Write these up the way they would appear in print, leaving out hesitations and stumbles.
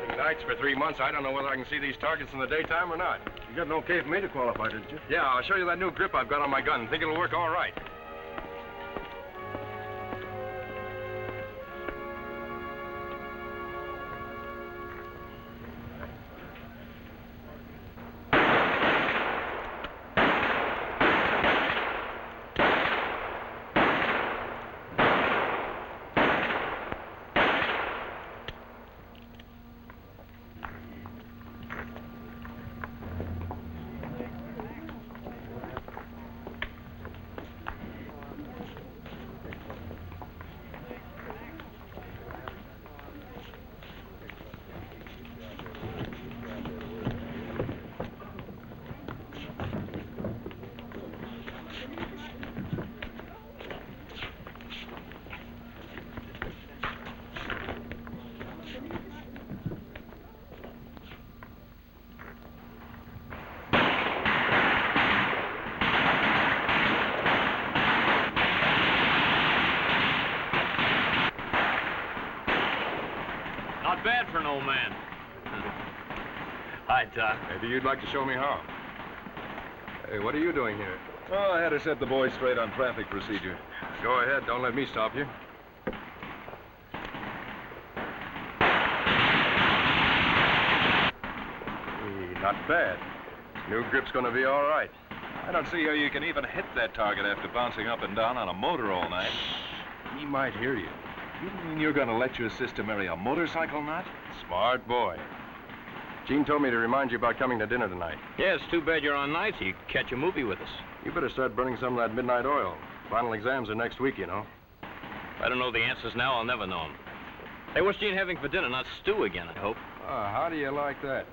Working nights for 3 months, I don't know whether I can see these targets in the daytime or not. You got an okay for me to qualify, didn't you? Yeah, I'll show you that new grip I've got on my gun. Think it'll work all right. Not bad for an old man. Hi, Doc. Maybe you'd like to show me how. Hey, what are you doing here? Oh, I had to set the boys straight on traffic procedure. Go ahead. Don't let me stop you. Not bad. New grip's gonna be all right. I don't see how you can even hit that target after bouncing up and down on a motor all night. He might hear you. You mean you're gonna let your sister marry a motorcycle nut? Smart boy. Gene told me to remind you about coming to dinner tonight. Yeah, it's too bad you're on nights. You catch a movie with us. You better start burning some of that midnight oil. Final exams are next week, you know. If I don't know the answers now, I'll never know them. Hey, what's Gene having for dinner? Not stew again, I hope. How do you like that?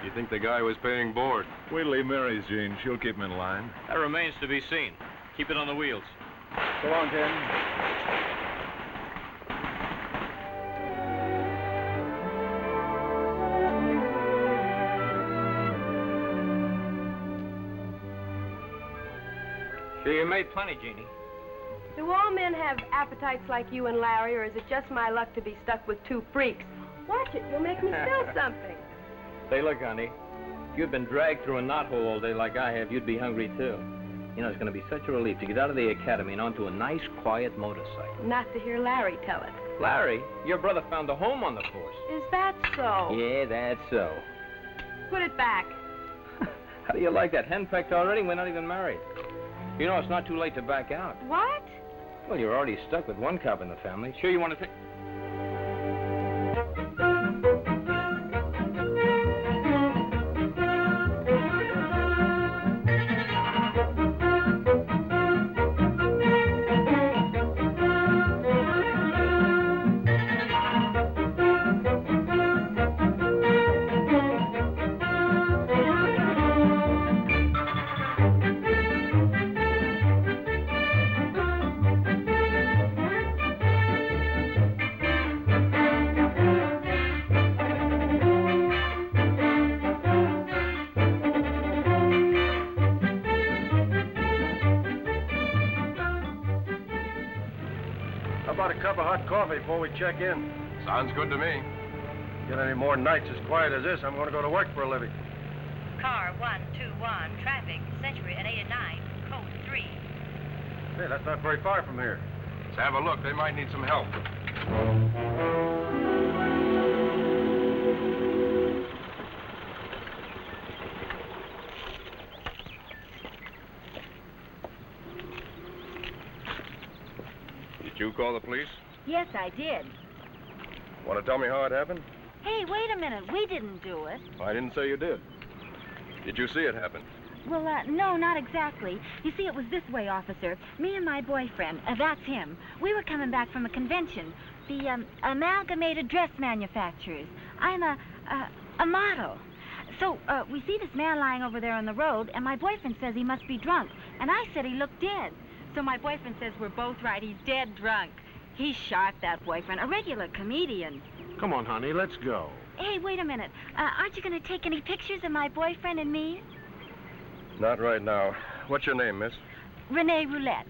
You think the guy was paying board? Wait till he marries Jean. She'll keep him in line. That remains to be seen. Keep it on the wheels. So long, Ken. Sure you made plenty, Jeannie. Do all men have appetites like you and Larry, or is it just my luck to be stuck with two freaks? Watch it. You'll make me spill something. Say, look, honey, if you'd been dragged through a knothole all day like I have, you'd be hungry, too. You know, it's going to be such a relief to get out of the academy and onto a nice, quiet motorcycle. Not to hear Larry tell it. Larry, your brother found a home on the force. Is that so? Yeah, that's so. Put it back. How do you like that? Henpecked already? We're not even married. You know, it's not too late to back out. What? Well, you're already stuck with one cop in the family. Sure you want to take... How about a cup of hot coffee before we check in? Sounds good to me. Get any more nights as quiet as this, I'm going to go to work for a living. Car 121, traffic, Century at 8 at 9, code 3. Hey, that's not very far from here. Let's have a look. They might need some help. Did you call the police? Yes, I did. Want to tell me how it happened? Hey, wait a minute. We didn't do it. I didn't say you did. Did you see it happen? Well, no, not exactly. You see, it was this way, officer. Me and my boyfriend, that's him, we were coming back from a convention. The, Amalgamated Dress Manufacturers. I'm a model. So, we see this man lying over there on the road, and my boyfriend says he must be drunk. And I said he looked dead. So my boyfriend says we're both right. He's dead drunk. He's sharp, that boyfriend. A regular comedian. Come on, honey, let's go. Hey, wait a minute. Aren't you going to take any pictures of my boyfriend and me? Not right now. What's your name, miss? Renee Roulette.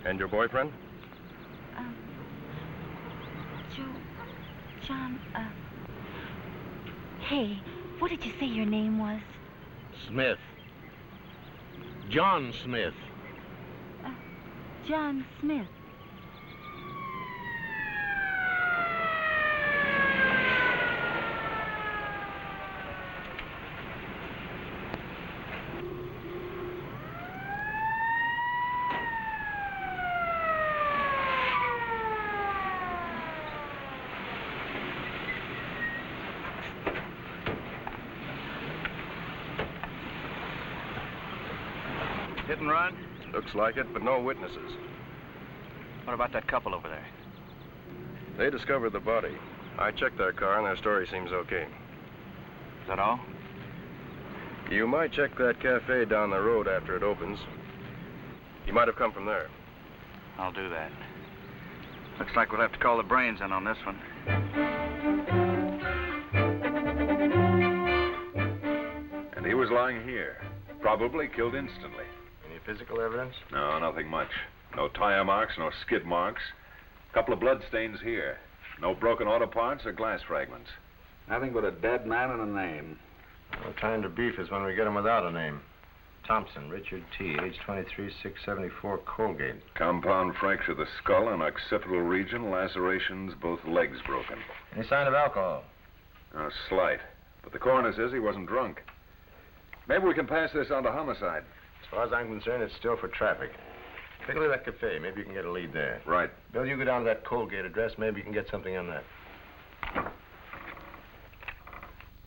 And your boyfriend? John, Hey, what did you say your name was? Smith. John Smith. John Smith. Hit and run? Looks like it, but no witnesses. What about that couple over there? They discovered the body. I checked their car, and their story seems okay. Is that all? You might check that cafe down the road after it opens. He might have come from there. I'll do that. Looks like we'll have to call the brains in on this one. And he was lying here, probably killed instantly. Any physical evidence? No, nothing much. No tire marks, no skid marks. A couple of blood stains here. No broken auto parts or glass fragments. Nothing but a dead man and a name. What kind of beef is when we get him without a name? Thompson, Richard T., age 23, 674, Colgate. Compound fracture of the skull and occipital region, lacerations, both legs broken. Any sign of alcohol? Slight. But the coroner says he wasn't drunk. Maybe we can pass this on to homicide. As far as I'm concerned, it's still for traffic. Take a look at that cafe. Maybe you can get a lead there. Right. Bill, you go down to that Colgate address. Maybe you can get something on that.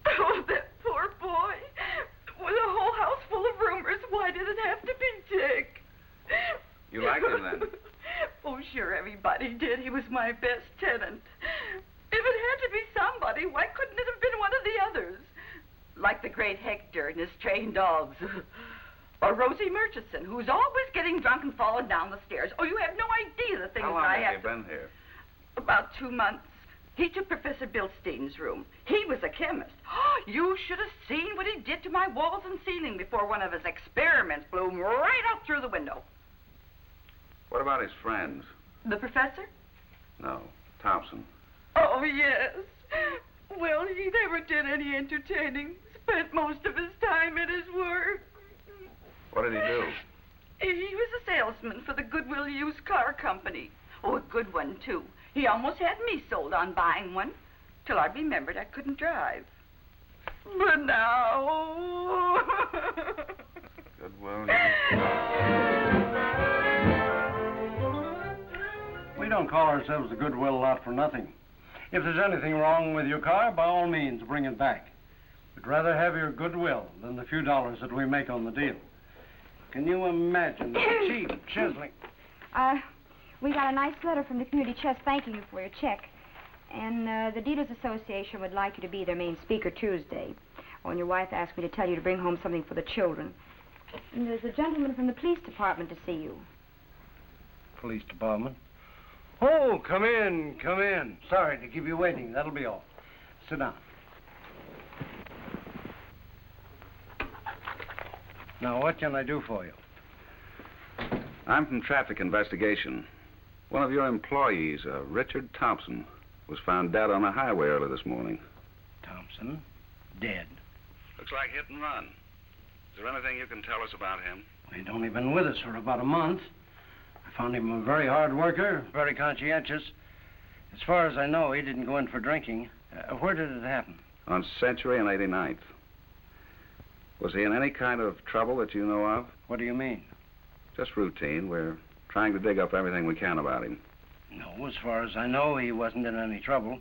Oh, that poor boy. With a whole house full of rumors, why did it have to be Dick? You liked him then? Oh, sure, everybody did. He was my best tenant. If it had to be somebody, why couldn't it have been one of the others? Like the great Hector and his trained dogs. Or Rosie Murchison, who's always getting drunk and falling down the stairs. Oh, you have no idea the things How long I have have you been here? About 2 months. He took Professor Bilstein's room. He was a chemist. Oh, you should have seen what he did to my walls and ceiling before one of his experiments blew right out through the window. What about his friends? The professor? No, Thompson. Oh, yes. Well, he never did any entertaining. Spent most of his time at his work. What did he do? He was a salesman for the Goodwill Used Car Company. Oh, a good one, too. He almost had me sold on buying one, till I remembered I couldn't drive. But now... Goodwill. We don't call ourselves the Goodwill lot for nothing. If there's anything wrong with your car, by all means, bring it back. We'd rather have your goodwill than the few dollars that we make on the deal. Can you imagine the cheap chiseling? We got a nice letter from the community chest thanking you for your check. And the Dealers Association would like you to be their main speaker Tuesday. Oh, and your wife asked me to tell you to bring home something for the children. And there's a gentleman from the police department to see you. Police department? Oh, come in, come in. Sorry to keep you waiting. That'll be all. Sit down. Now, what can I do for you? I'm from Traffic Investigation. One of your employees, Richard Thompson, was found dead on the highway early this morning. Thompson? Dead. Looks like hit and run. Is there anything you can tell us about him? He'd only been with us for about a month. I found him a very hard worker, very conscientious. As far as I know, he didn't go in for drinking. Where did it happen? On Century and 89th. Was he in any kind of trouble that you know of? What do you mean? Just routine. We're trying to dig up everything we can about him. No, as far as I know, he wasn't in any trouble.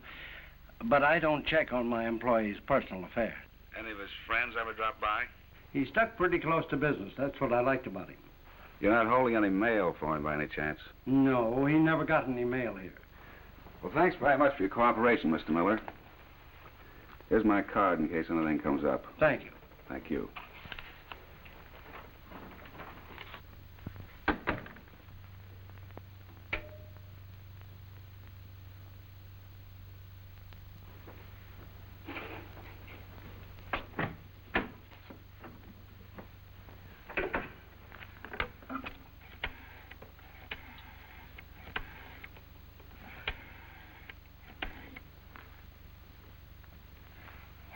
But I don't check on my employees' personal affairs. Any of his friends ever drop by? He stuck pretty close to business. That's what I liked about him. You're not holding any mail for him by any chance? No, he never got any mail here. Well, thanks very much for your cooperation, Mr. Miller. Here's my card in case anything comes up. Thank you. Thank you.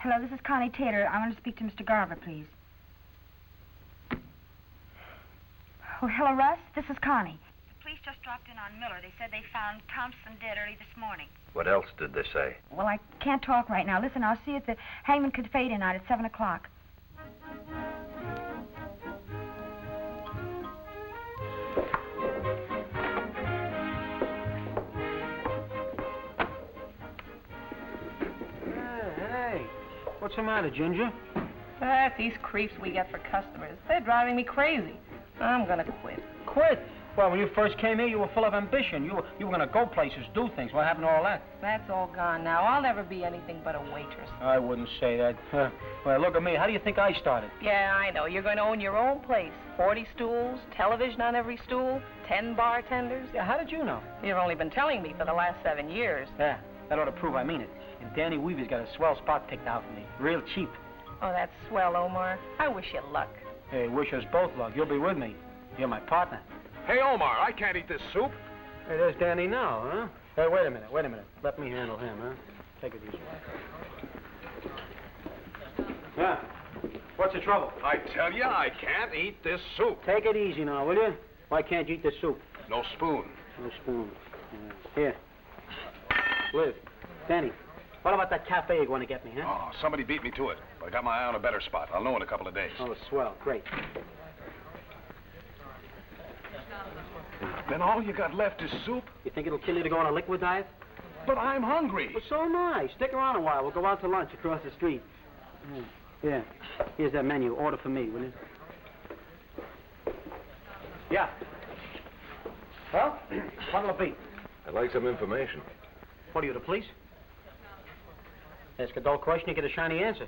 Hello, this is Connie Taylor. I want to speak to Mr. Garver, please. Oh, hello, Russ. This is Connie. The police just dropped in on Miller. They said they found Thompson dead early this morning. What else did they say? Well, I can't talk right now. Listen, I'll see you at the Hangman Cafe tonight at 7 o'clock. Hey, what's the matter, Ginger? These creeps we get for customers. They're driving me crazy. I'm gonna quit. Quit? Well, when you first came here, you were full of ambition. You were gonna go places, do things. What happened to all that? That's all gone now. I'll never be anything but a waitress. I wouldn't say that. Well, look at me. How do you think I started? Yeah, I know. You're going to own your own place. 40 stools, television on every stool, 10 bartenders. Yeah, how did you know? You've only been telling me for the last 7 years. Yeah, that ought to prove I mean it. And Danny Weaver's got a swell spot picked out for me. Real cheap. Oh, that's swell, Omar. I wish you luck. Hey, wish us both luck. You'll be with me. You're my partner. Hey, Omar, I can't eat this soup. Hey, there's Danny now, huh? Hey, wait a minute. Let me handle him, huh? Take it easy. Yeah. What's the trouble? I tell you, I can't eat this soup. Take it easy now, will you? Why can't you eat the soup? No spoon. No spoon. Here. Liv. Danny, what about that cafe you're going to get me, huh? Oh, somebody beat me to it. I got my eye on a better spot. I'll know in a couple of days. Oh, swell. Great. Then all you got left is soup? You think it'll kill you to go on a liquid diet? But I'm hungry. Well, so am I. Stick around a while. We'll go out to lunch across the street. Yeah. Here's that menu. Order for me, will you? Yeah. Well, what'll it be? I'd like some information. What are you, the police? Ask a dull question, you get a shiny answer.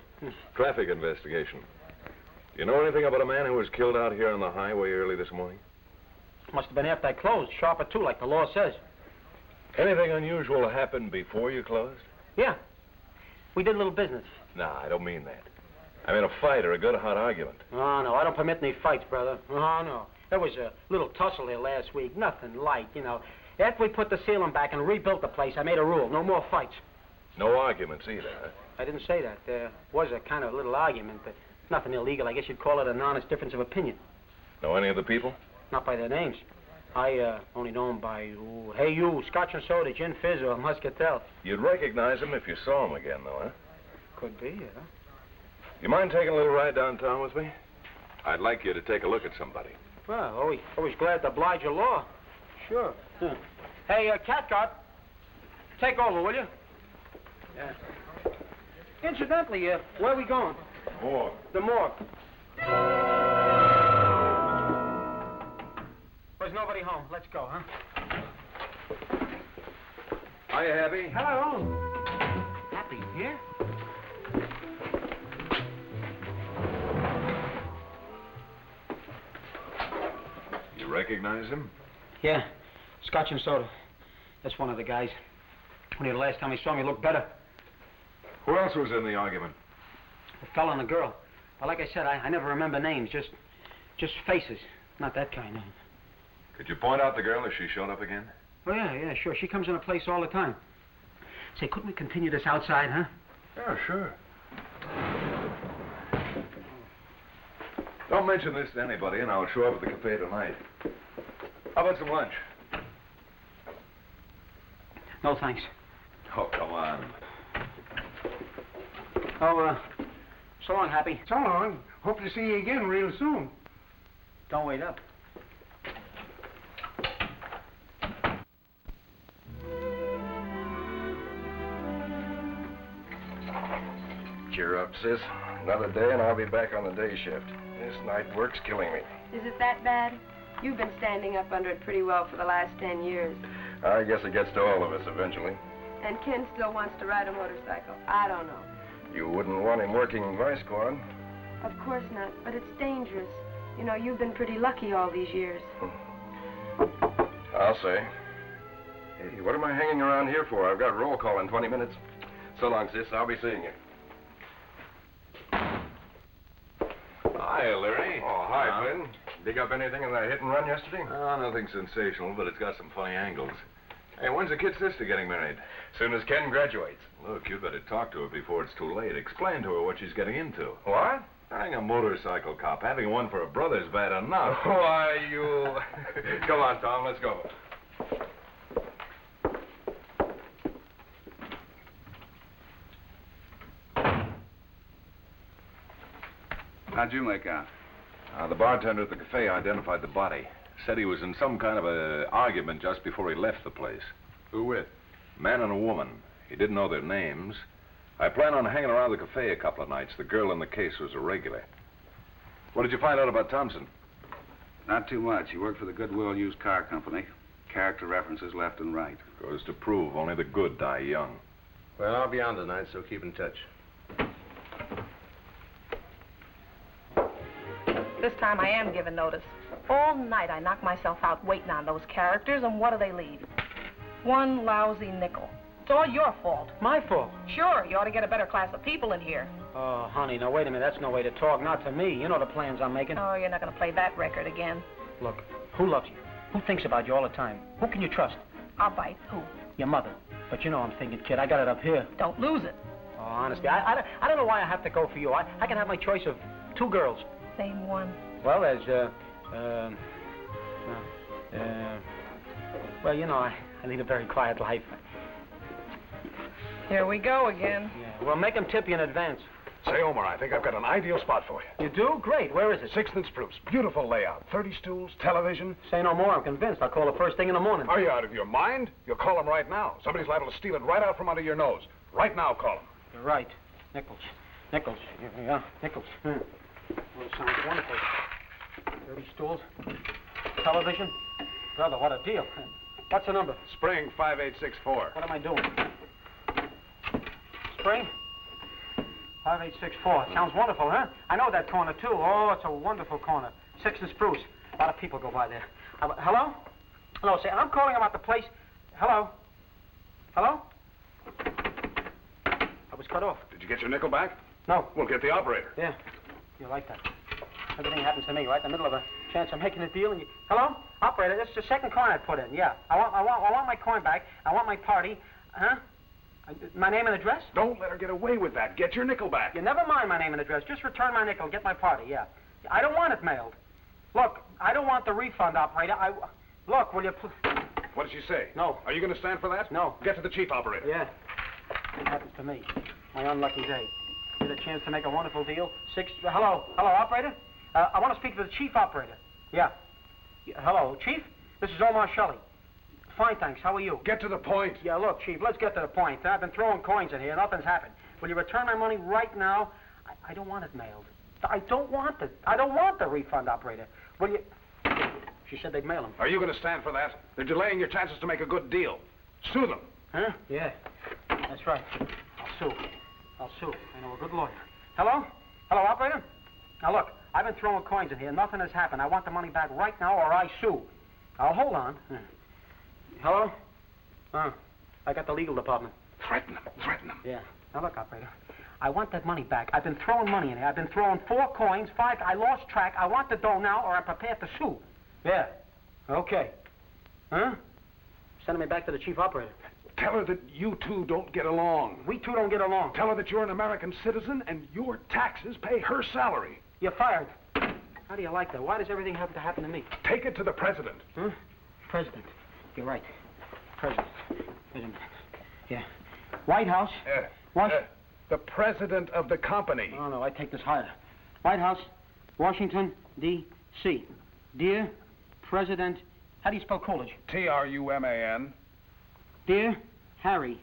Traffic investigation. You know anything about a man who was killed out here on the highway early this morning? Must have been after I closed. Sharp at 2, like the law says. Anything unusual happened before you closed? Yeah. We did a little business. No, I don't mean that. I mean a fight or a good hot argument. Oh, no, I don't permit any fights, brother. Oh, no. There was a little tussle here last week. Nothing light, you know. After we put the ceiling back and rebuilt the place, I made a rule. No more fights. No arguments either, huh? I didn't say that. There was a kind of little argument, but nothing illegal. I guess you'd call it an honest difference of opinion. Know any of the people? Not by their names. I only know them by, hey, you, Scotch and soda, gin fizz, or muscatel. You'd recognize them if you saw them again, though, huh? Could be, yeah. You mind taking a little ride downtown with me? I'd like you to take a look at somebody. Well, always glad to oblige your law. Sure. Yeah. Hey, Catgut, take over, will you? Yeah. Incidentally, where are we going? Morgue. The morgue. There's nobody home. Let's go, huh? Hiya, Happy. Hello. Happy, here? You recognize him? Yeah. Scotch and soda. That's one of the guys. Only the last time he saw me, he looked better. Who else was in the argument? A fella and a girl. Well, like I said, I never remember names, just faces. Not that kind, no. Could you point out the girl if she showed up again? Oh, yeah, sure. She comes in the place all the time. Say, couldn't we continue this outside, huh? Yeah, sure. Don't mention this to anybody, and I'll show up at the cafe tonight. How about some lunch? No, thanks. Oh, come on. Oh, so long, Happy. So long. Hope to see you again real soon. Don't wait up. Cheer up, sis. Another day and I'll be back on the day shift. This night work's killing me. Is it that bad? You've been standing up under it pretty well for the last 10 years. I guess it gets to all of us eventually. And Ken still wants to ride a motorcycle. I don't know. You wouldn't want him working vice squad. Of course not, but it's dangerous. You know, you've been pretty lucky all these years. I'll say. Hey, what am I hanging around here for? I've got roll call in 20 minutes. So long, sis. I'll be seeing you. Hi, Larry. Oh, hi, Flynn. Dig up anything in that hit and run yesterday? Oh, nothing sensational, but it's got some funny angles. Hey, when's the kid's sister getting married? Soon as Ken graduates. Look, you better talk to her before it's too late. Explain to her what she's getting into. What? Being a motorcycle cop, having one for a brother's bad enough. Why, you... Come on, Tom, let's go. How'd you make out? The bartender at the cafe identified the body. Said he was in some kind of a argument just before he left the place. Who with? Man and a woman. He didn't know their names. I plan on hanging around the cafe a couple of nights. The girl in the case was a regular. What did you find out about Thompson? Not too much. He worked for the Goodwill Used Car Company. Character references left and right. Goes to prove only the good die young. Well, I'll be on tonight, so keep in touch. This time I am giving notice. All night I knock myself out waiting on those characters, and what do they leave? One lousy nickel. It's all your fault. My fault? Sure, you ought to get a better class of people in here. Oh, honey, now wait a minute. That's no way to talk. Not to me. You know the plans I'm making. Oh, you're not going to play that record again. Look, who loves you? Who thinks about you all the time? Who can you trust? I'll bite. Who? Your mother. But you know I'm thinking, kid, I got it up here. Don't lose it. Oh, honestly, I don't know why I have to go for you. I can have my choice of 2 girls. Name one. Well, there's, well, you know, I lead a very quiet life. Here we go again. Yeah, well, make them tip you in advance. Say, Omar, I think I've got an ideal spot for you. You do? Great. Where is it? 6th and Spruce. Beautiful layout. 30 stools, television. Say no more. I'm convinced. I'll call the first thing in the morning. Are you out of your mind? You'll call them right now. Somebody's liable to steal it right out from under your nose. Right now, call them. You're right. Nichols. Nichols. Yeah, Nichols. Well, it sounds wonderful. 30 stools. Television. Brother, what a deal. What's the number? Spring 5864. What am I doing? Spring 5864. Sounds wonderful, huh? I know that corner, too. Oh, it's a wonderful corner. 6th and Spruce. A lot of people go by there. Hello? Hello, say, I'm calling about the place. Hello? Hello? I was cut off. Did you get your nickel back? No. We'll get the operator. Yeah. You like that. Everything happens to me right in the middle of a chance of making a deal, and you... Hello? Operator, this is the second coin I put in. Yeah. I want my coin back. I want my party. Huh? My name and address? Don't let her get away with that. Get your nickel back. You never mind my name and address. Just return my nickel and get my party, yeah. I don't want it mailed. Look, I don't want the refund, operator. Look, will you... What did she say? No. Are you going to stand for that? No. Get to the chief operator. Yeah. It happens to me. My unlucky day. Get a chance to make a wonderful deal. Hello, operator? I want to speak to the chief operator. Yeah. Hello, Chief? This is Omar Shelley. Fine, thanks. How are you? Get to the point. Yeah, look, Chief, let's get to the point. I've been throwing coins in here. Nothing's happened. Will you return my money right now? I don't want it mailed. I don't want it. I don't want the refund, operator. Will you... She said they'd mail them. Are you going to stand for that? They're delaying your chances to make a good deal. Sue them. Huh? Yeah. That's right. I'll sue. I know a good lawyer. Hello? Hello, operator? Now, look, I've been throwing coins in here. Nothing has happened. I want the money back right now or I sue. I'll hold on. Hello? I got the legal department. Threaten them. Yeah. Now, look, operator. I want that money back. I've been throwing money in here. I've been throwing 4 coins, 5... I lost track. I want the dough now or I'm prepared to sue. Yeah. Okay. Huh? Sending me back to the chief operator. Tell her that you two don't get along. We two don't get along. Tell her that you're an American citizen and your taxes pay her salary. You're fired. How do you like that? Why does everything have to happen to me? Take it to the president. Huh? President. You're right. President. Wait a minute. Yeah. White House. What? The president of the company. Oh, no, I take this higher. White House, Washington, D.C. Dear President... How do you spell Coolidge? Truman. Dear Harry,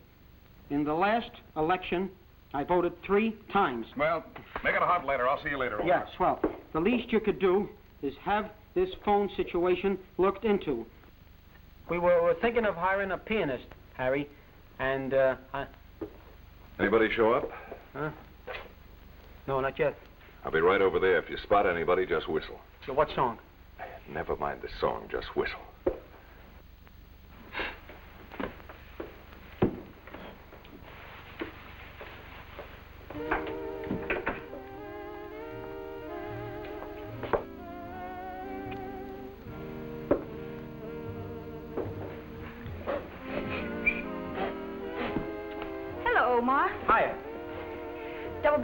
in the last election, I voted 3 times. Well, make it a hot letter. I'll see you later. Yeah, swell. The least you could do is have this phone situation looked into. We were thinking of hiring a pianist, Harry, and, Anybody show up? Huh? No, not yet. I'll be right over there. If you spot anybody, just whistle. So what song? Never mind the song, just whistle.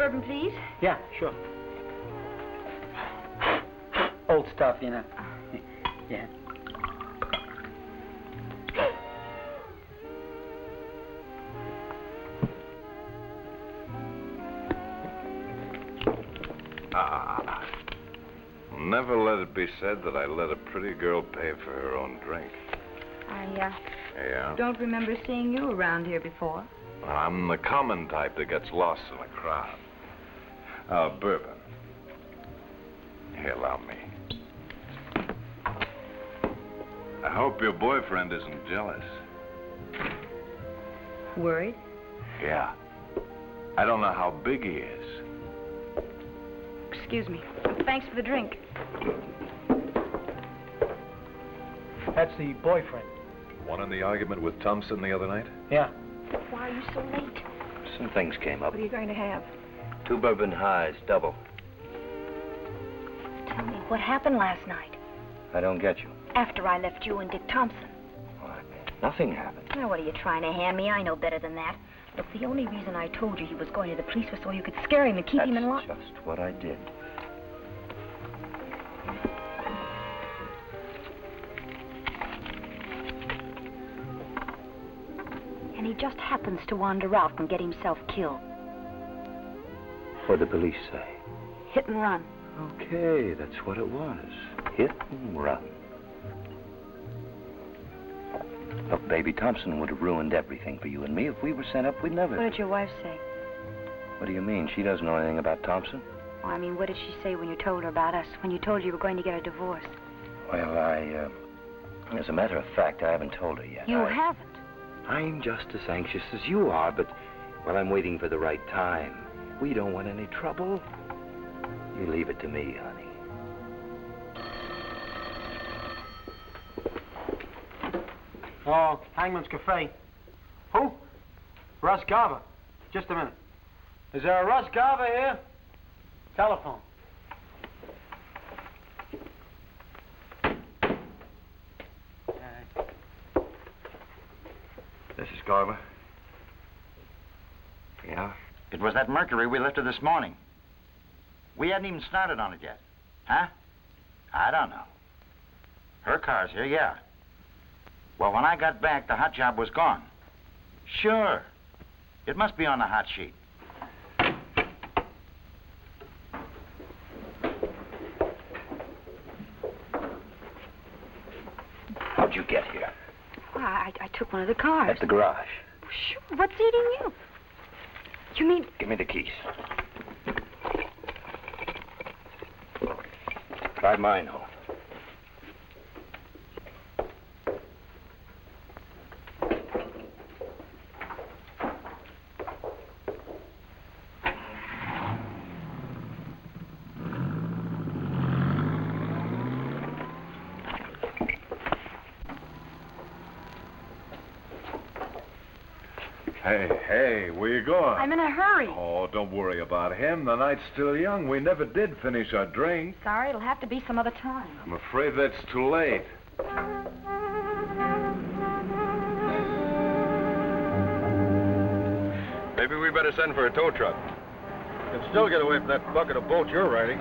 bourbon, please? Yeah, sure. Old stuff, you know. Yeah. Never let it be said that I let a pretty girl pay for her own drink. I Yeah? don't remember seeing you around here before. I'm the common type that gets lost in a crowd. Bourbon. Here, allow me. I hope your boyfriend isn't jealous. Worried? Yeah. I don't know how big he is. Excuse me. Thanks for the drink. That's the boyfriend. One in the argument with Thompson the other night? Yeah. Why are you so late? Some things came up. What are you going to have? 2 bourbon highs, double. Tell me, what happened last night? I don't get you. After I left you and Dick Thompson. Nothing happened. Now, what are you trying to hand me? I know better than that. Look, the only reason I told you he was going to the police was so you could scare him and keep him in line. That's just what I did. And he just happens to wander out and get himself killed. What'd the police say? Hit and run. Okay, that's what it was. Hit and run. Look, baby, Thompson would have ruined everything for you and me. If we were sent up, we'd never... What did your wife say? What do you mean? She doesn't know anything about Thompson? Oh, I mean, what did she say when you told her about us? When you told her you were going to get a divorce? Well, as a matter of fact, I haven't told her yet. You haven't? I'm just as anxious as you are, but, well, I'm waiting for the right time. We don't want any trouble. You leave it to me, honey. Oh, Hangman's Cafe. Who? Russ Garver. Just a minute. Is there a Russ Garver here? Telephone. This is Garver. Yeah? It was that Mercury we lifted this morning. We hadn't even started on it yet. Huh? I don't know. Her car's here, yeah. Well, when I got back, the hot job was gone. Sure. It must be on the hot sheet. How'd you get here? Well, I took one of the cars. At the garage. Sure. What's eating you? You mean... Give me the keys. Drive mine home. Hey, where you going? I'm in a hurry. Oh, don't worry about him. The night's still young. We never did finish our drink. Sorry, it'll have to be some other time. I'm afraid that's too late. Maybe we better send for a tow truck. You can still get away from that bucket of boat you're riding.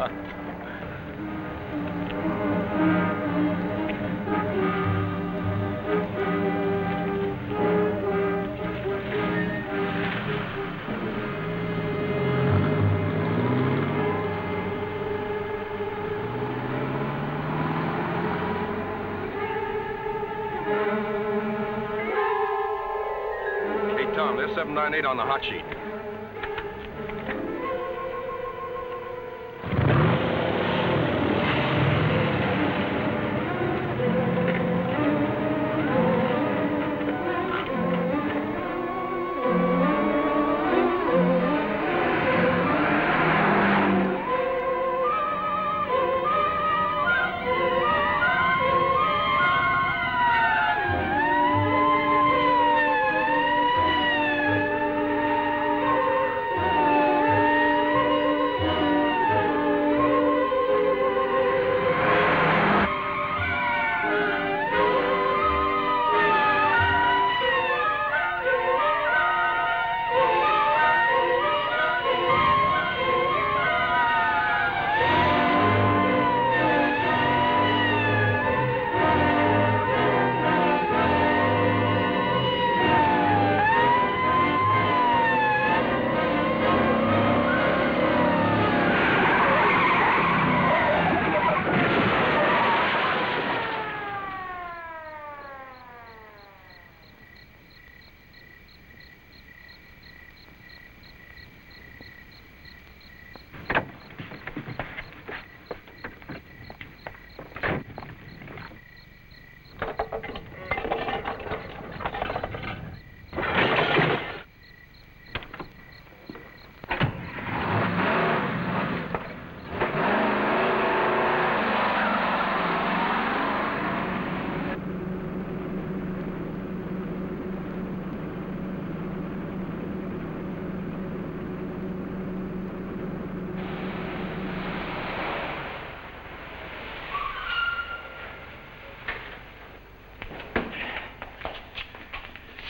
Tom, there's 798 on the hot sheet.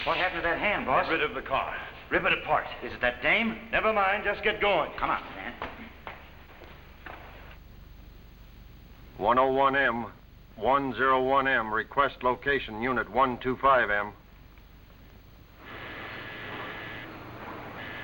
What happened to that hand, boss? Get rid of the car. Rip it apart. Is it that dame? Never mind, just get going. Come on, man. 101M, 101M, request location, unit 125M.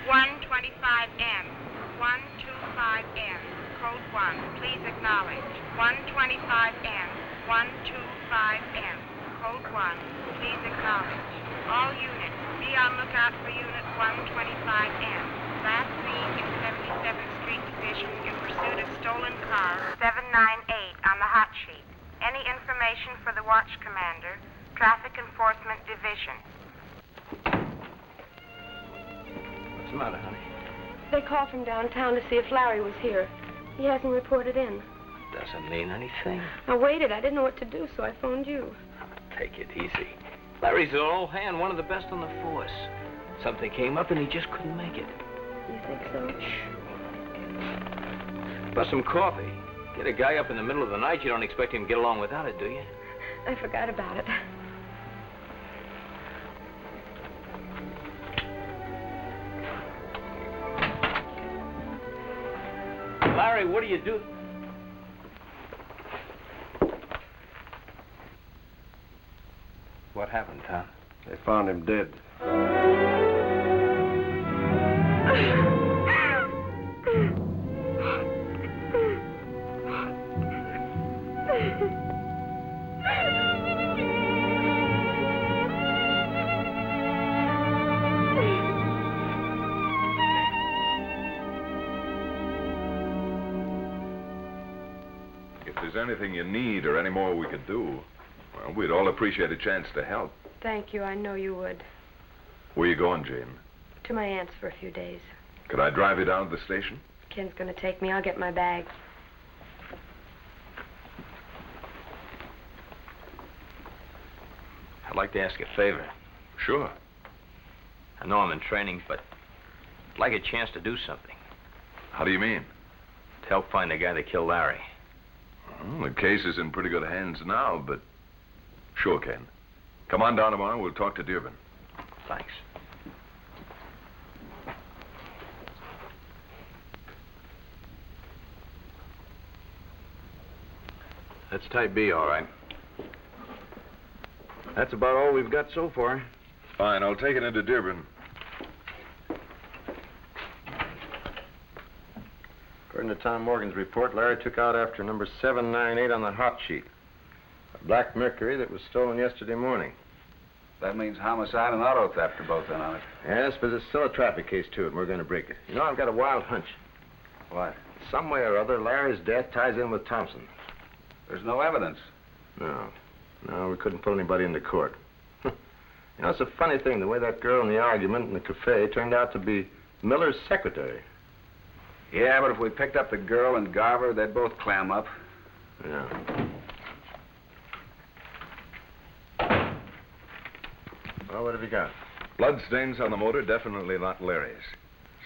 125M, 125M, code 1, please acknowledge. 125M, 125M, code 1, please acknowledge. All units, be on lookout for unit 125M. Last seen in 77th Street Division in pursuit of stolen car 798 on the hot sheet. Any information for the watch commander, Traffic Enforcement Division. What's the matter, honey? They called from downtown to see if Larry was here. He hasn't reported in. Doesn't mean anything. I waited. I didn't know what to do, so I phoned you. Take it easy. Larry's an old hand, one of the best on the force. Something came up and he just couldn't make it. You think so? Bust some coffee. Get a guy up in the middle of the night, you don't expect him to get along without it, do you? I forgot about it. Larry, what do you do? What happened, Tom? They found him dead. If there's anything you need or any more we could do, well, we'd all appreciate a chance to help. Thank you. I know you would. Where you going, Jane? To my aunt's for a few days. Could I drive you down to the station? Ken's going to take me. I'll get my bag. I'd like to ask a favor. Sure. I know I'm in training, but I'd like a chance to do something. How do you mean? To help find the guy that killed Larry. Well, the case is in pretty good hands now, but sure, Ken. Come on down tomorrow. We'll talk to Dearborn. Thanks. That's type B, all right. That's about all we've got so far. Fine. I'll take it into Dearborn. According to Tom Morgan's report, Larry took out after number 798 on the hot sheet. A black Mercury that was stolen yesterday morning. That means homicide and auto theft are both in on it. Yes, but there's still a traffic case to it, and we're going to break it. You know, I've got a wild hunch. What? Some way or other, Larry's death ties in with Thompson. There's no evidence. No, we couldn't pull anybody into court. You know, it's a funny thing, the way that girl in the argument in the cafe turned out to be Miller's secretary. Yeah, but if we picked up the girl and Garver, they'd both clam up. Yeah. Well, what have you got? Bloodstains on the motor, definitely not Larry's.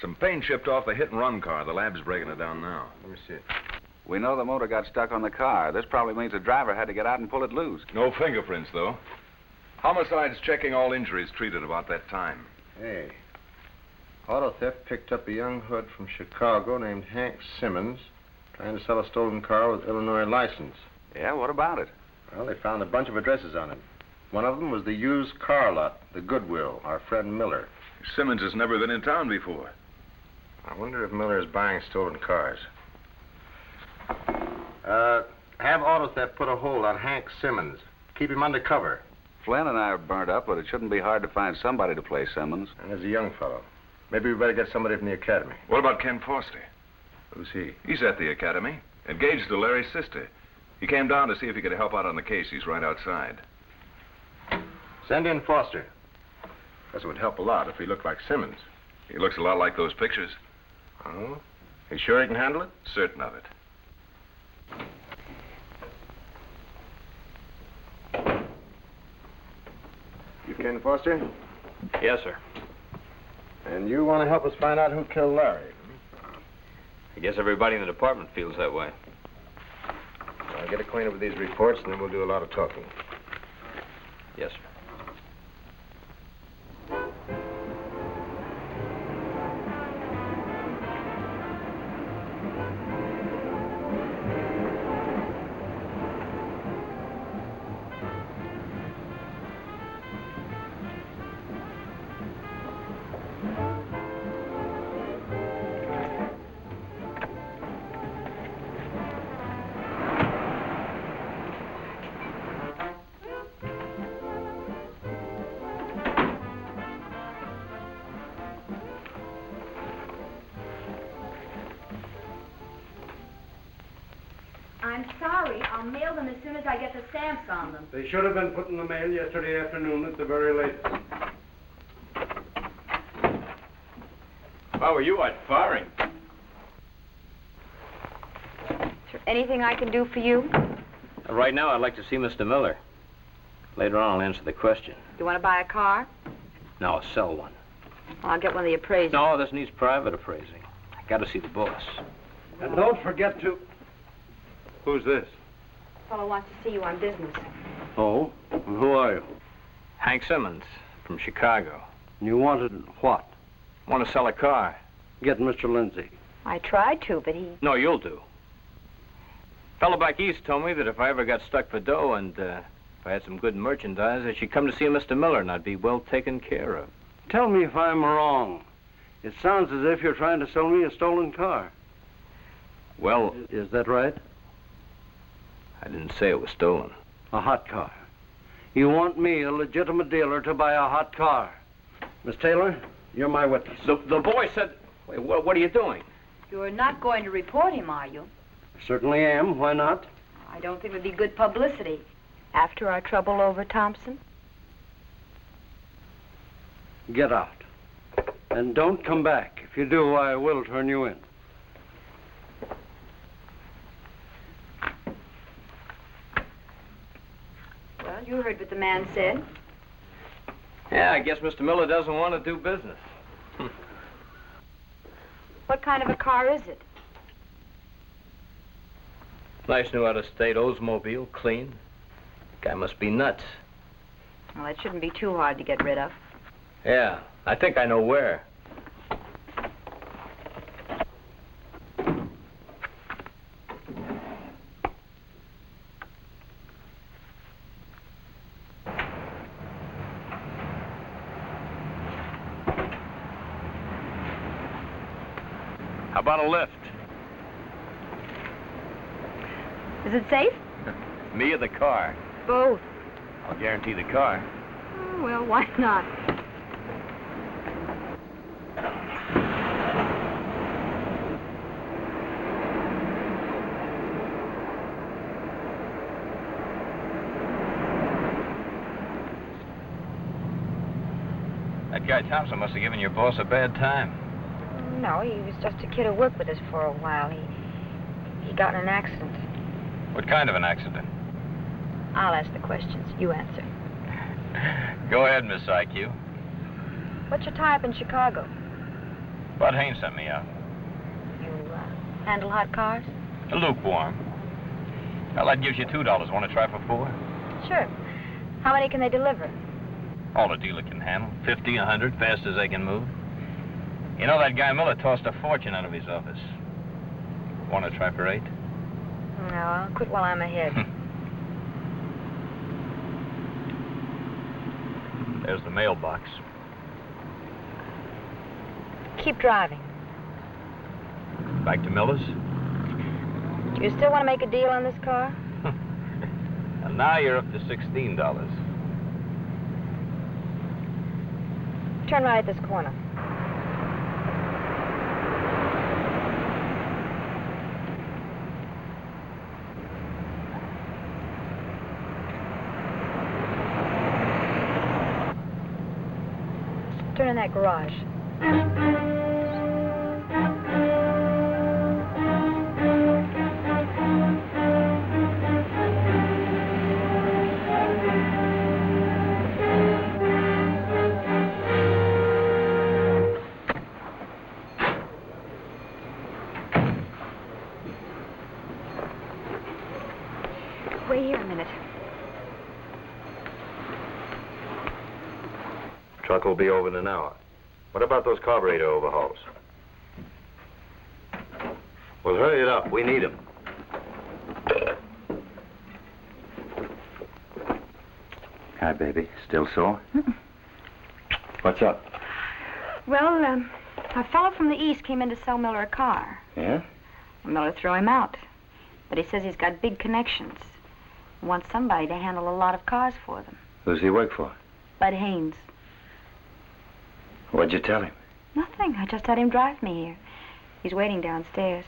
Some paint chipped off the hit-and-run car. The lab's breaking it down now. Let me see it. We know the motor got stuck on the car. This probably means the driver had to get out and pull it loose. No fingerprints, though. Homicide's checking all injuries treated about that time. Hey. Auto theft picked up a young hood from Chicago named Hank Simmons, trying to sell a stolen car with Illinois license. Yeah, what about it? Well, they found a bunch of addresses on it. One of them was the used car lot, the Goodwill, our friend Miller. Simmons has never been in town before. I wonder if Miller is buying stolen cars. Have auto theft put a hold on Hank Simmons. Keep him undercover. Flynn and I are burnt up, but it shouldn't be hard to find somebody to play Simmons. And there's a young fellow. Maybe we better get somebody from the academy. What about Ken Foster? Who's he? He's at the academy, engaged to Larry's sister. He came down to see if he could help out on the case. He's right outside. Send in Foster. Guess it would help a lot if he looked like Simmons. He looks a lot like those pictures. Oh? You sure he can handle it? Certain of it. You Ken Foster? Yes, sir. And you want to help us find out who killed Larry? I guess everybody in the department feels that way. I'll get acquainted with these reports, and then we'll do a lot of talking. Yes, hurry. I'll mail them as soon as I get the stamps on them. They should have been put in the mail yesterday afternoon at the very latest. How were you at firing? Is there anything I can do for you? Right now, I'd like to see Mr. Miller. Later on, I'll answer the question. You want to buy a car? No, sell one. Well, I'll get one of the appraisers. No, this needs private appraising. I got to see the boss. And don't forget to... Who's this? Fellow wants to see you on business. Oh? Who are you? Hank Simmons from Chicago. You wanted what? Want to sell a car. Get Mr. Lindsay. I tried to, but he... No, you'll do. Fellow back east told me that if I ever got stuck for dough and if I had some good merchandise, I should come to see Mr. Miller and I'd be well taken care of. Tell me if I'm wrong. It sounds as if you're trying to sell me a stolen car. Well... Is that right? I didn't say it was stolen. A hot car. You want me, a legitimate dealer, to buy a hot car. Miss Taylor, you're my witness. The boy said... Wait, what are you doing? You're not going to report him, are you? I certainly am. Why not? I don't think it would be good publicity. After our trouble over Thompson? Get out. And don't come back. If you do, I will turn you in. Well, you heard what the man said. Yeah, I guess Mr. Miller doesn't want to do business. What kind of a car is it? Nice new out-of-state Oldsmobile, clean. Guy must be nuts. Well, it shouldn't be too hard to get rid of. Yeah, I think I know where. How about a lift? Is it safe? Me or the car? Both. I'll guarantee the car. Oh, well, why not? That guy Thompson must have given your boss a bad time. No, he was just a kid who worked with us for a while. He got in an accident. What kind of an accident? I'll ask the questions. You answer. Go ahead, Miss IQ. What's your tie-up in Chicago? Bud Haynes sent me out. You handle hot cars? Lukewarm. Well, that gives you $2. Want to try for $4? Sure. How many can they deliver? All a dealer can handle. 50, 100, fast as they can move. You know, that guy Miller tossed a fortune out of his office. Want to try for 8? No, I'll quit while I'm ahead. There's the mailbox. Keep driving. Back to Miller's? Do you still want to make a deal on this car? And now you're up to $16. Turn right at this corner. Turn in that garage. Wait here a minute. Truck will be over in an hour. What about those carburetor overhauls? Well, hurry it up. We need them. Hi, baby. Still sore? What's up? Well, a fellow from the east came in to sell Miller a car. Yeah? Miller threw him out. But he says he's got big connections. He wants somebody to handle a lot of cars for them. Who does he work for? Bud Haynes. What'd you tell him? Nothing. I just had him drive me here. He's waiting downstairs.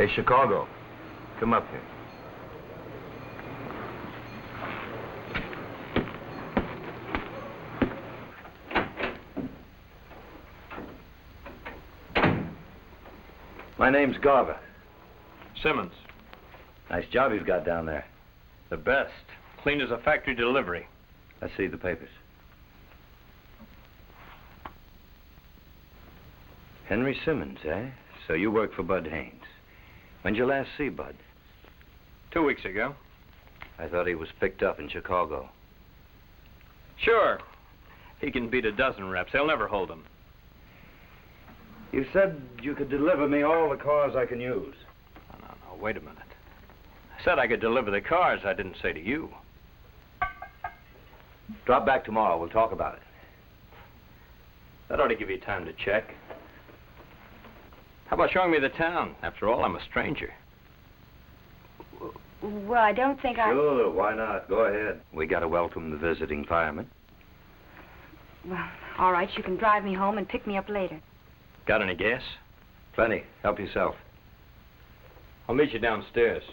Hey, Chicago, come up here. My name's Garver. Simmons. Nice job you've got down there. The best. Clean as a factory delivery. Let's see the papers. Henry Simmons, eh? So you work for Bud Haynes. When'd you last see Bud? 2 weeks ago. I thought he was picked up in Chicago. Sure. He can beat a dozen reps. They'll never hold him. You said you could deliver me all the cars I can use. No, wait a minute. I said I could deliver the cars. I didn't say to you. Drop back tomorrow. We'll talk about it. That ought to give you time to check. How about showing me the town? After all, I'm a stranger. Well, I don't think Sure, why not? Go ahead. We gotta welcome the visiting fireman. Well, all right, you can drive me home and pick me up later. Got any gas? Plenty. Help yourself. I'll meet you downstairs.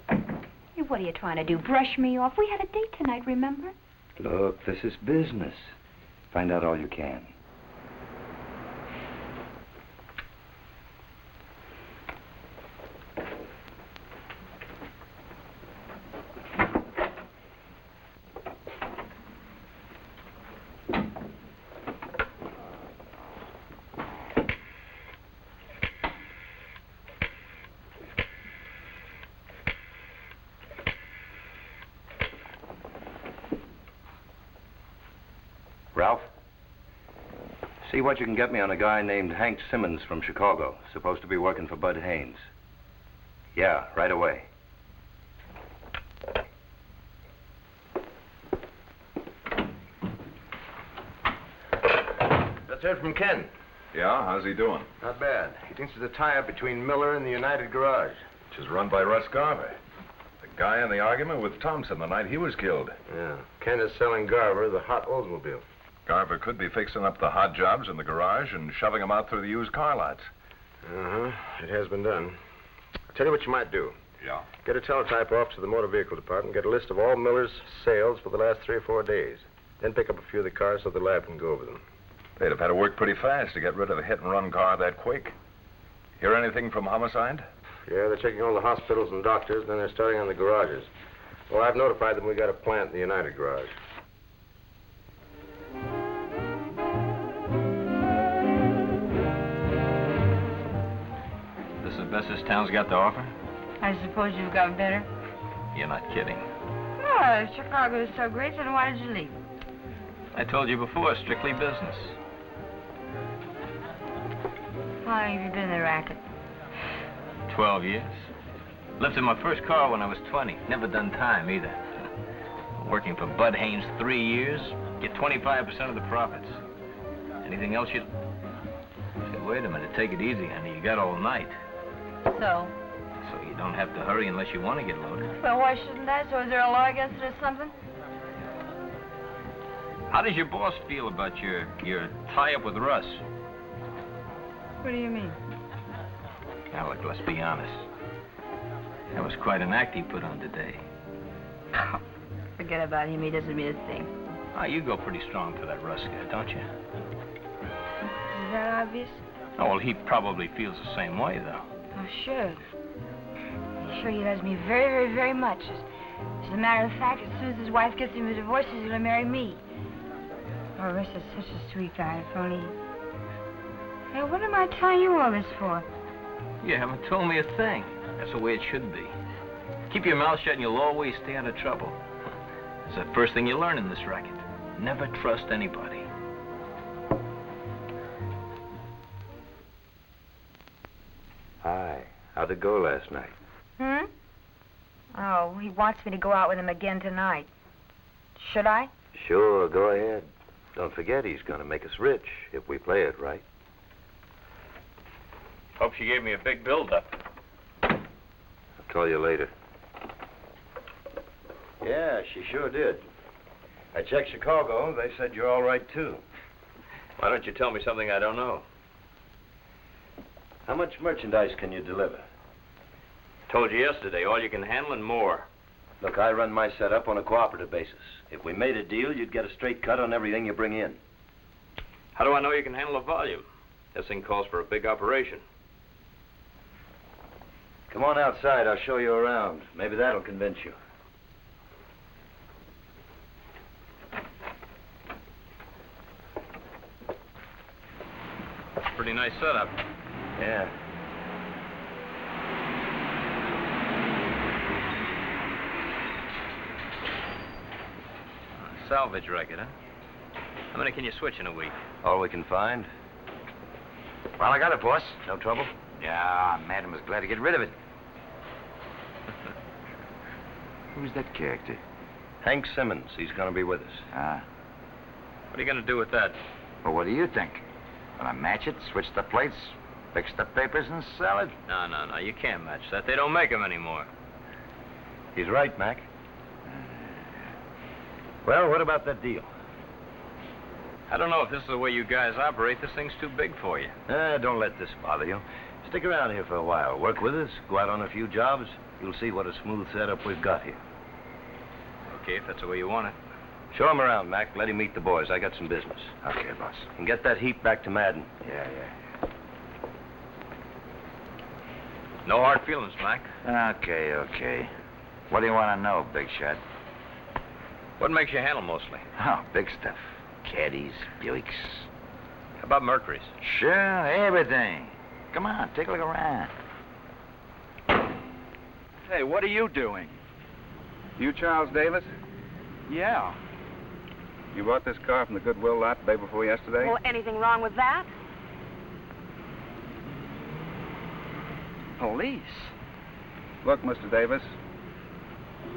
Hey, what are you trying to do? Brush me off? We had a date tonight, remember? Look, this is business. Find out all you can. Ralph, see what you can get me on a guy named Hank Simmons from Chicago, supposed to be working for Bud Haynes. Yeah, right away. Let's hear from Ken. Yeah, how's he doing? Not bad. He thinks there's a tie-up between Miller and the United Garage. Which is run by Russ Garver. The guy in the argument with Thompson the night he was killed. Yeah. Ken is selling Garver the hot Oldsmobile. Garver could be fixing up the hot jobs in the garage and shoving them out through the used car lots. Uh-huh. It has been done. I'll tell you what you might do. Yeah? Get a teletype off to the motor vehicle department, get a list of all Miller's sales for the last 3 or 4 days. Then pick up a few of the cars so the lab can go over them. They'd have had to work pretty fast to get rid of a hit-and-run car that quick. Hear anything from homicide? Yeah, they're checking all the hospitals and doctors, and then they're starting on the garages. Well, I've notified them we got a plant in the United Garage. This is the best this town's got to offer? I suppose you've got better? You're not kidding. Oh, if Chicago is so great, then why did you leave? I told you before, strictly business. How long have you been in the racket? 12 years. Lifted my first car when I was 20. Never done time, either. Working for Bud Haynes 3 years, get 25% of the profits. Anything else you'd... Say, wait a minute, take it easy, honey. You got all night. So? So you don't have to hurry unless you want to get loaded. Well, why shouldn't I? So is there a law against it or something? How does your boss feel about your tie-up with Russ? What do you mean? Now, look, let's be honest. That was quite an act he put on today. Forget about him. He doesn't mean a thing. Oh, you go pretty strong for that Russ guy, don't you? Is that obvious? Oh, well, he probably feels the same way, though. Oh, sure. Sure, he loves me very, very, very much. As a matter of fact, as soon as his wife gets him a divorce, he's going to marry me. Oh, Russ is such a sweet guy, if only... Hey, what am I telling you all this for? You haven't told me a thing. That's the way it should be. Keep your mouth shut and you'll always stay out of trouble. It's the first thing you learn in this racket. Never trust anybody. Hi. How'd it go last night? Hmm? Oh, he wants me to go out with him again tonight. Should I? Sure, go ahead. Don't forget he's going to make us rich if we play it right. Hope she gave me a big build-up. I'll call you later. Yeah, she sure did. I checked Chicago. They said you're all right, too. Why don't you tell me something I don't know? How much merchandise can you deliver? Told you yesterday, all you can handle and more. Look, I run my setup on a cooperative basis. If we made a deal, you'd get a straight cut on everything you bring in. How do I know you can handle the volume? This thing calls for a big operation. Come on outside, I'll show you around. Maybe that'll convince you. Pretty nice setup. Yeah. Salvage record, huh? How many can you switch in a week? All we can find. Well, I got it, boss. No trouble? Yeah, Madam was glad to get rid of it. Who's that character? Hank Simmons. He's going to be with us. Ah. What are you going to do with that? Well, what do you think? Gonna match it, switch the plates, fix the papers, and sell it? No. You can't match that. They don't make them anymore. He's right, Mac. Well, what about that deal? I don't know if this is the way you guys operate. This thing's too big for you. Don't let this bother you. Stick around here for a while. Work with us. Go out on a few jobs. You'll see what a smooth setup we've got here. Okay, if that's the way you want it. Show him around, Mac. Let him meet the boys. I got some business. Okay, boss. And get that heap back to Madden. Yeah. No hard feelings, Mac. Okay. What do you want to know, Big Shot? What makes you handle mostly? Oh, big stuff. Caddies, Buicks. How about Mercury's? Sure, everything. Come on, take a look around. Hey, what are you doing? You Charles Davis? Yeah. You bought this car from the Goodwill lot the day before yesterday? Well, anything wrong with that? Police? Look, Mr. Davis,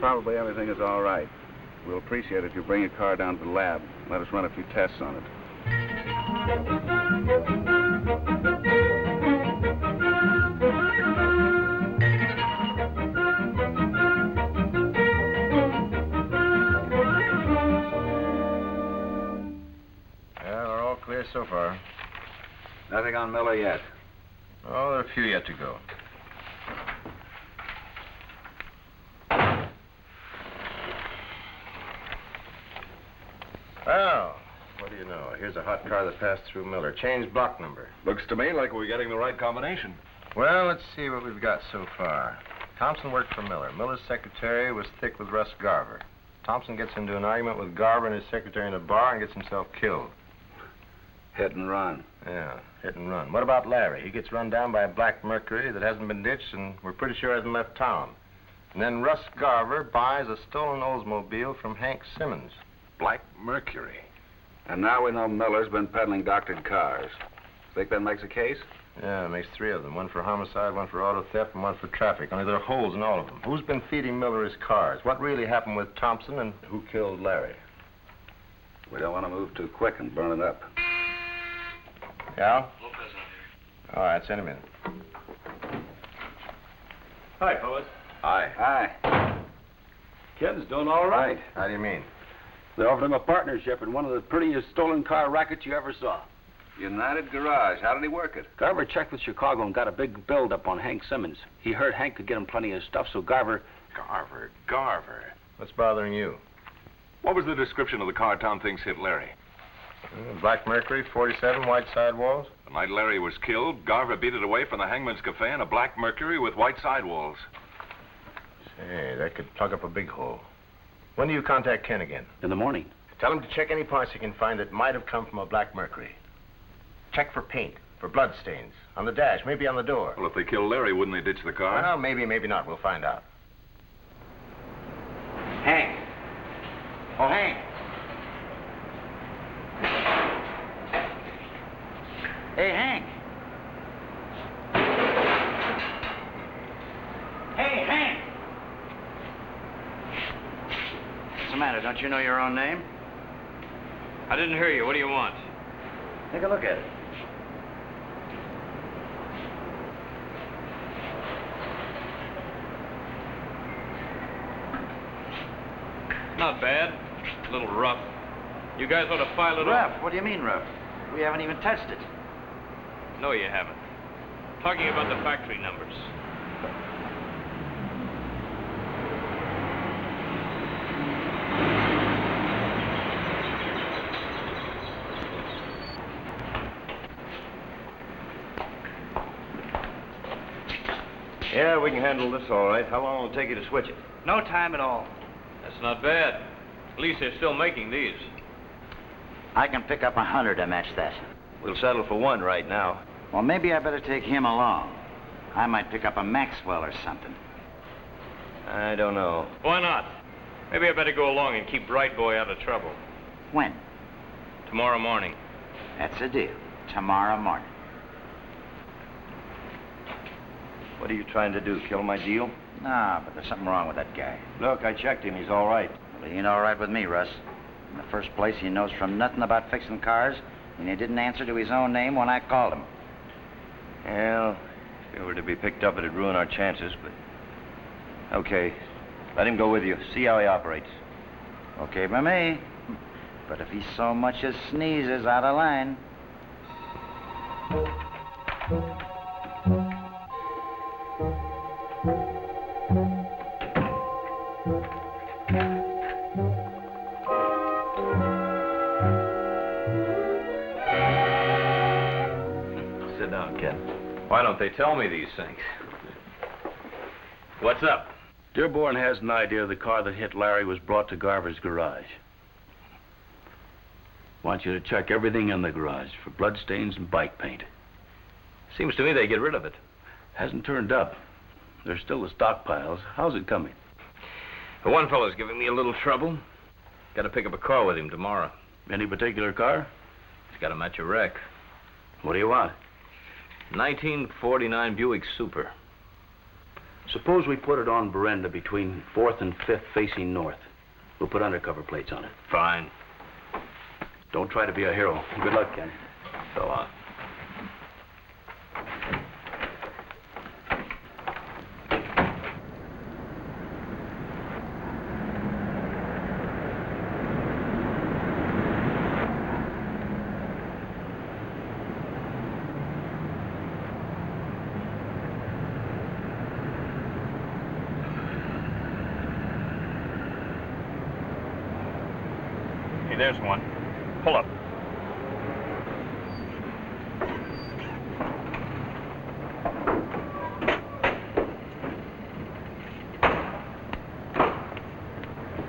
probably everything is all right. We'll appreciate it if you bring your car down to the lab. Let us run a few tests on it. Clear so far. Nothing on Miller yet. Oh, there are a few yet to go. Well, what do you know? Here's a hot car that passed through Miller. Changed block number. Looks to me like we're getting the right combination. Well, let's see what we've got so far. Thompson worked for Miller. Miller's secretary was thick with Russ Garver. Thompson gets into an argument with Garver and his secretary in a bar and gets himself killed. Hit and run. Yeah, hit and run. What about Larry? He gets run down by a black Mercury that hasn't been ditched and we're pretty sure hasn't left town. And then Russ Garver buys a stolen Oldsmobile from Hank Simmons. Black Mercury. And now we know Miller's been peddling doctored cars. Think that makes a case? Yeah, it makes three of them. One for homicide, one for auto theft, and one for traffic. Only there are holes in all of them. Who's been feeding Miller his cars? What really happened with Thompson, and who killed Larry? We don't want to move too quick and burn it up. Yeah? Lopez out here. All right, send him in. Hi, fellas. Hi. Hi. Kid's doing all right. How do you mean? They offered him a partnership in one of the prettiest stolen car rackets you ever saw. United Garage. How did he work it? Garver checked with Chicago and got a big build-up on Hank Simmons. He heard Hank could get him plenty of stuff, so Garver... Garver. What's bothering you? What was the description of the car Tom thinks hit Larry? Black Mercury, 47, white sidewalls. The night Larry was killed, Garver beat it away from the Hangman's Cafe in a Black Mercury with white sidewalls. Say, that could plug up a big hole. When do you contact Ken again? In the morning. Tell him to check any parts he can find that might have come from a Black Mercury. Check for paint, for blood stains. On the dash, maybe on the door. Well, if they killed Larry, wouldn't they ditch the car? Well, maybe not. We'll find out. Hank. Oh, Hank. Hey, Hank. Hey, Hank. What's the matter? Don't you know your own name? I didn't hear you. What do you want? Take a look at it. Not bad. A little rough. You guys ought to file it Rough? What do you mean rough? We haven't even touched it. No, you haven't. Talking about the factory numbers. Yeah, we can handle this all right. How long will it take you to switch it? No time at all. That's not bad. At least they're still making these. I can pick up 100 to match that. We'll settle for one right now. Well, maybe I better take him along. I might pick up a Maxwell or something. I don't know. Why not? Maybe I better go along and keep Bright Boy out of trouble. When? Tomorrow morning. That's a deal. Tomorrow morning. What are you trying to do, kill my deal? Nah, but there's something wrong with that guy. Look, I checked him. He's all right. Well, he ain't all right with me, Russ. In the first place, he knows from nothing about fixing cars, and he didn't answer to his own name when I called him. Well, if he were to be picked up, it'd ruin our chances, but... Okay, let him go with you. See how he operates. Okay by me. But if he so much as sneezes out of line... Sit down, Ken. Why don't they tell me these things? What's up? Dearborn has an idea the car that hit Larry was brought to Garver's garage. Want you to check everything in the garage for bloodstains and bike paint. Seems to me they get rid of it. Hasn't turned up. There's still the stockpiles. How's it coming? The one fellow's giving me a little trouble. Got to pick up a car with him tomorrow. Any particular car? He's got to match a wreck. What do you want? 1949 Buick Super. Suppose we put it on veranda between 4th and 5th facing north. We'll put undercover plates on it. Fine. Don't try to be a hero. Good luck, Ken. So long. There's one. Pull up.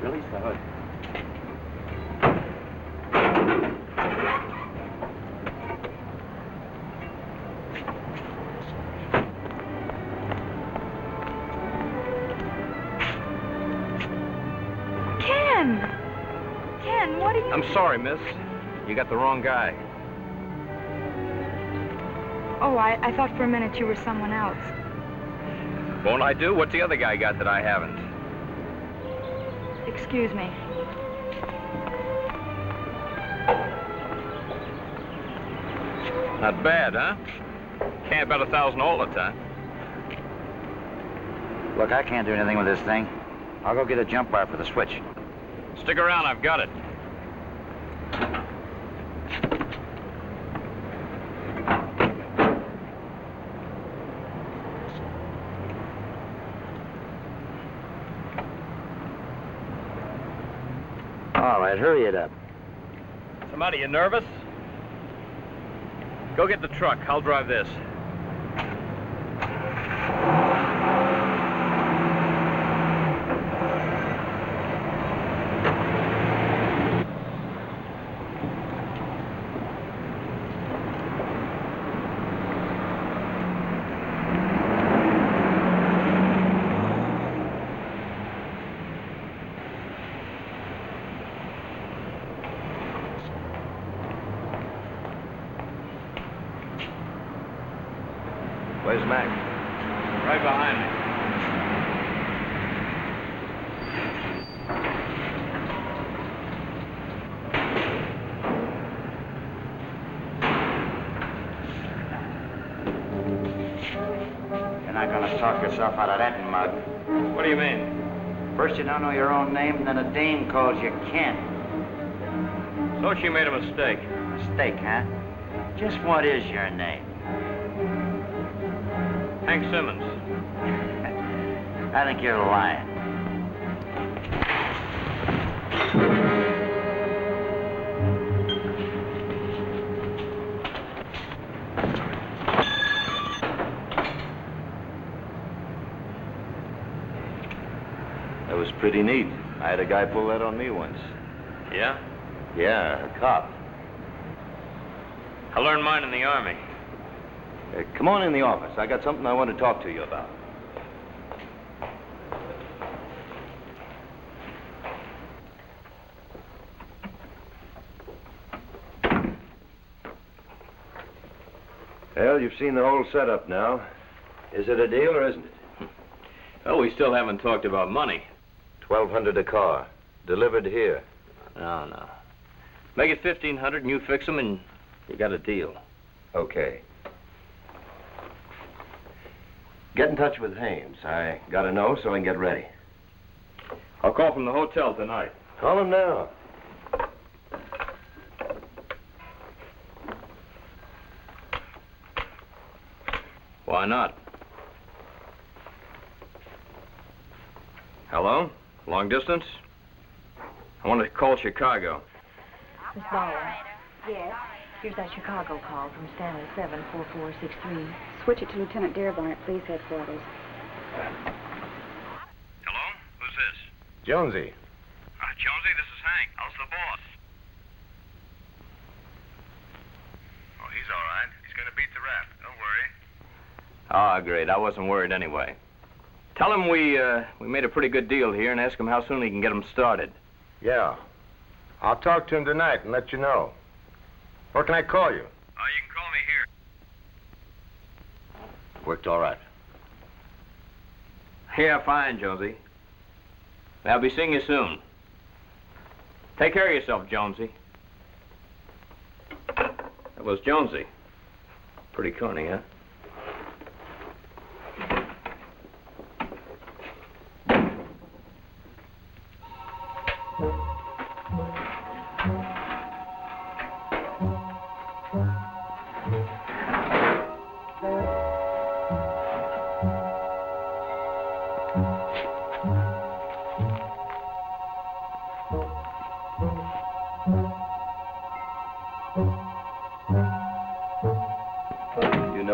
Release the hood. I'm sorry, miss. You got the wrong guy. Oh, I thought for a minute you were someone else. Won't I do? What's the other guy got that I haven't? Excuse me. Not bad, huh? Can't bet 1,000 all the time. Look, I can't do anything with this thing. I'll go get a jump bar for the switch. Stick around, I've got it. All right, hurry it up. Somebody, you nervous? Go get the truck. I'll drive this. Where's Mac? Right behind me. You're not going to talk yourself out of that mug. What do you mean? First you don't know your own name, then a dame calls you Ken. So she made a mistake. Mistake, huh? Just what is your name? Hank Simmons. I think you're lying. That was pretty neat. I had a guy pull that on me once. Yeah? Yeah, a cop. I learned mine in the Army. Come on in the office. I got something I want to talk to you about. Well, you've seen the whole setup now. Is it a deal or isn't it? Well, we still haven't talked about money. $1,200 a car. Delivered here. No. Make it $1,500 and you fix them and you got a deal. Okay. Get in touch with Haynes. I gotta know so I can get ready. I'll call from the hotel tonight. Call him now. Why not? Hello? Long distance? I want to call Chicago. Miss Bauer. Yes? Here's that Chicago call from Stanley 74463. Switch it to Lieutenant Dearborn at Police Headquarters. Hello? Who's this? Jonesy. Jonesy, this is Hank. How's the boss? Oh, he's all right. He's going to beat the rap. Don't worry. Ah, great. I wasn't worried anyway. Tell him we made a pretty good deal here and ask him how soon he can get them started. Yeah. I'll talk to him tonight and let you know. Where can I call you? You can call me here. Worked all right. Yeah, fine, Jonesy. I'll be seeing you soon. Take care of yourself, Jonesy. That was Jonesy. Pretty corny, huh?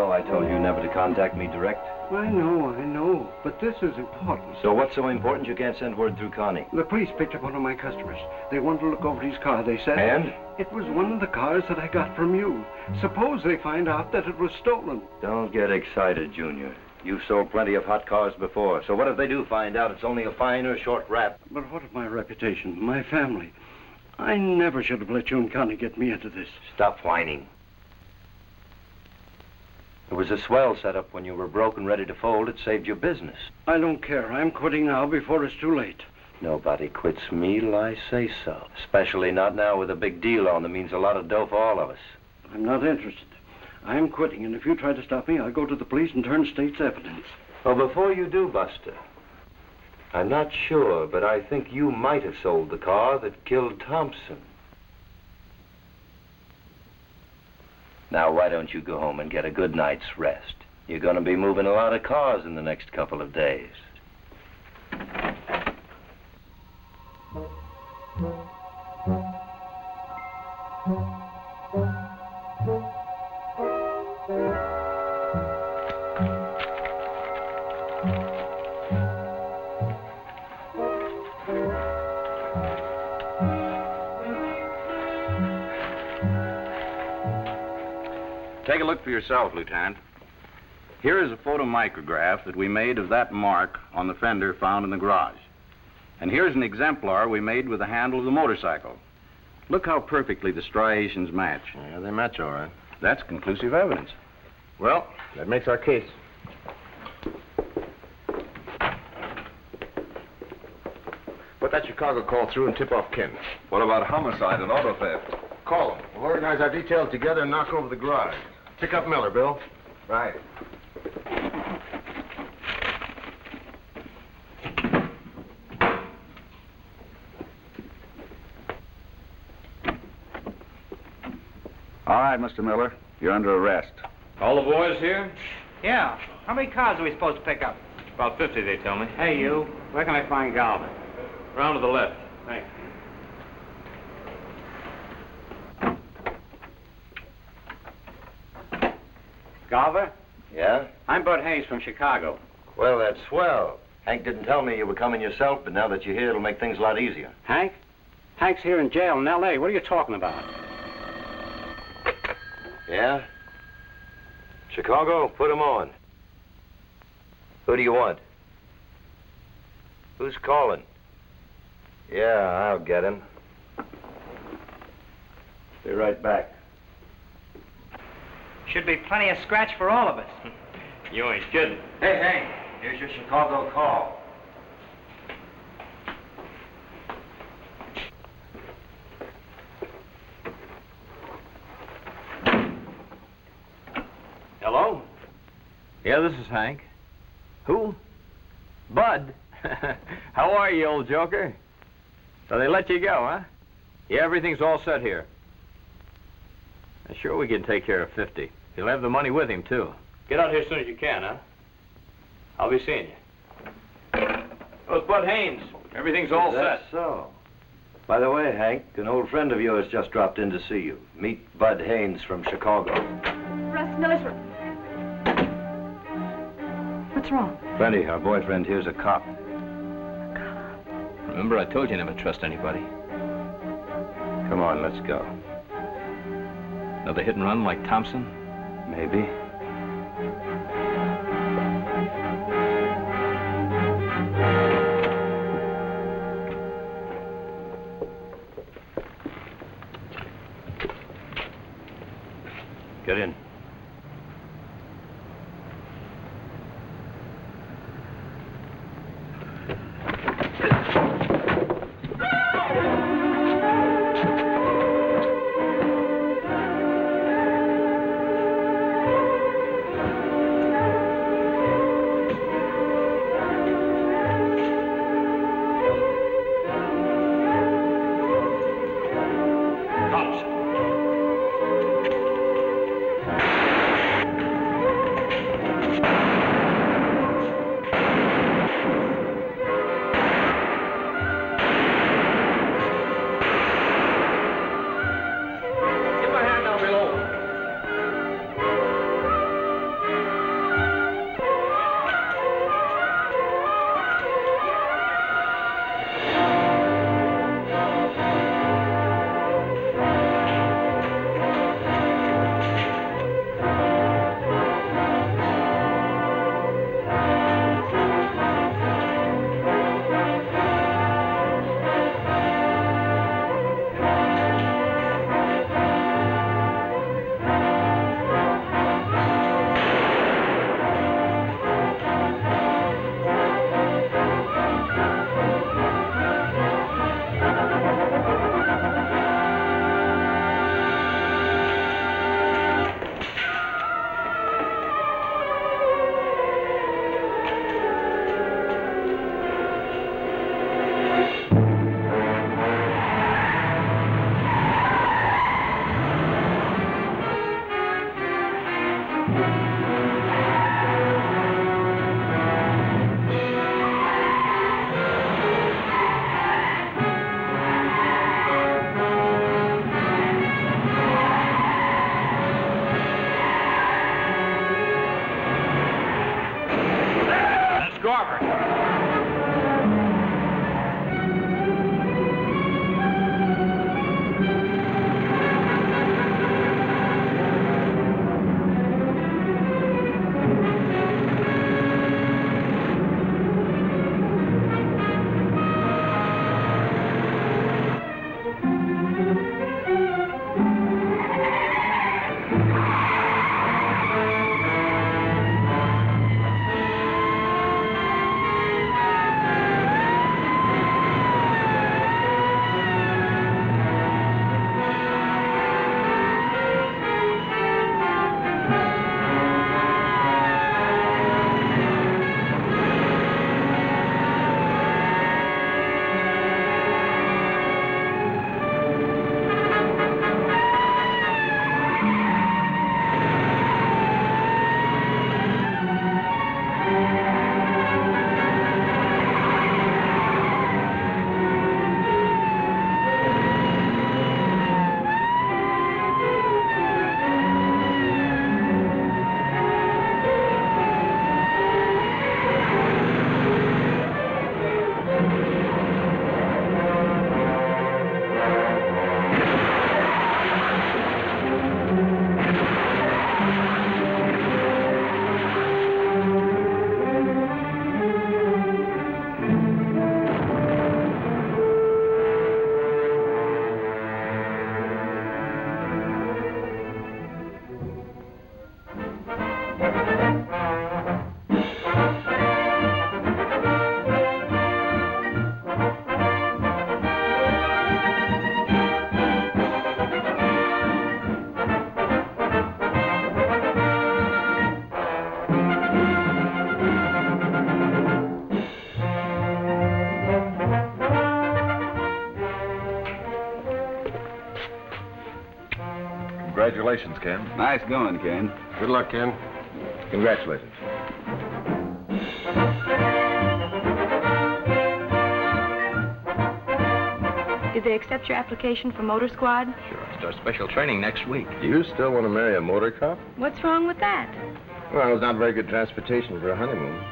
I told you never to contact me direct. I know. But this is important. So what's so important you can't send word through Connie? The police picked up one of my customers. They wanted to look over his car, they said. And? It was one of the cars that I got from you. Suppose they find out that it was stolen. Don't get excited, Junior. You've sold plenty of hot cars before. So what if they do find out it's only a fine or a short rap? But what of my reputation, my family? I never should have let you and Connie get me into this. Stop whining. It was a swell setup when you were broke and ready to fold. It saved your business. I don't care. I'm quitting now before it's too late. Nobody quits me till I say so. Especially not now with a big deal on that means a lot of dough for all of us. I'm not interested. I'm quitting, and if you try to stop me, I'll go to the police and turn state's evidence. Well, before you do, Buster, I'm not sure, but I think you might have sold the car that killed Thompson. Now, why don't you go home and get a good night's rest? You're going to be moving a lot of cars in the next couple of days. Take a look for yourself, Lieutenant. Here is a photomicrograph that we made of that mark on the fender found in the garage. And here's an exemplar we made with the handle of the motorcycle. Look how perfectly the striations match. Yeah, they match all right. That's conclusive evidence. Well, that makes our case. Put that Chicago call through and tip off Ken. What about homicide and auto theft? Call them. We'll organize our details together and knock over the garage. Pick up Miller, Bill. Right. All right, Mr. Miller. You're under arrest. All the boys here? Yeah. How many cars are we supposed to pick up? About 50, they tell me. Hey, you. Where can I find Galvin? Round to the left. Thanks. Galver? Yeah? I'm Bud Hayes from Chicago. Well, that's swell. Hank didn't tell me you were coming yourself, but now that you're here, it'll make things a lot easier. Hank? Hank's here in jail in L.A. What are you talking about? Yeah? Chicago, put him on. Who do you want? Who's calling? Yeah, I'll get him. Be right back. Should be plenty of scratch for all of us. You ain't kidding. Hey, Hank, here's your Chicago call. Hello? Yeah, this is Hank. Who? Bud? How are you, old joker? So they let you go, huh? Yeah, everything's all set here. Sure, we can take care of 50. He'll have the money with him, too. Get out here as soon as you can, huh? I'll be seeing you. Oh, it's Bud Haynes. Everything's all That's set. So. By the way, Hank, an old friend of yours just dropped in to see you. Meet Bud Haynes from Chicago. Russ, no, listen. What's wrong? Plenty, our boyfriend here's a cop. Remember, I told you never trust anybody. Come on, let's go. Another hit and run like Thompson? Maybe. Get in. Congratulations, Ken. Nice going, Ken. Good luck, Ken. Congratulations. Did they accept your application for motor squad? Sure. Start special training next week. Do you still want to marry a motor cop? What's wrong with that? Well, it's not very good transportation for a honeymoon.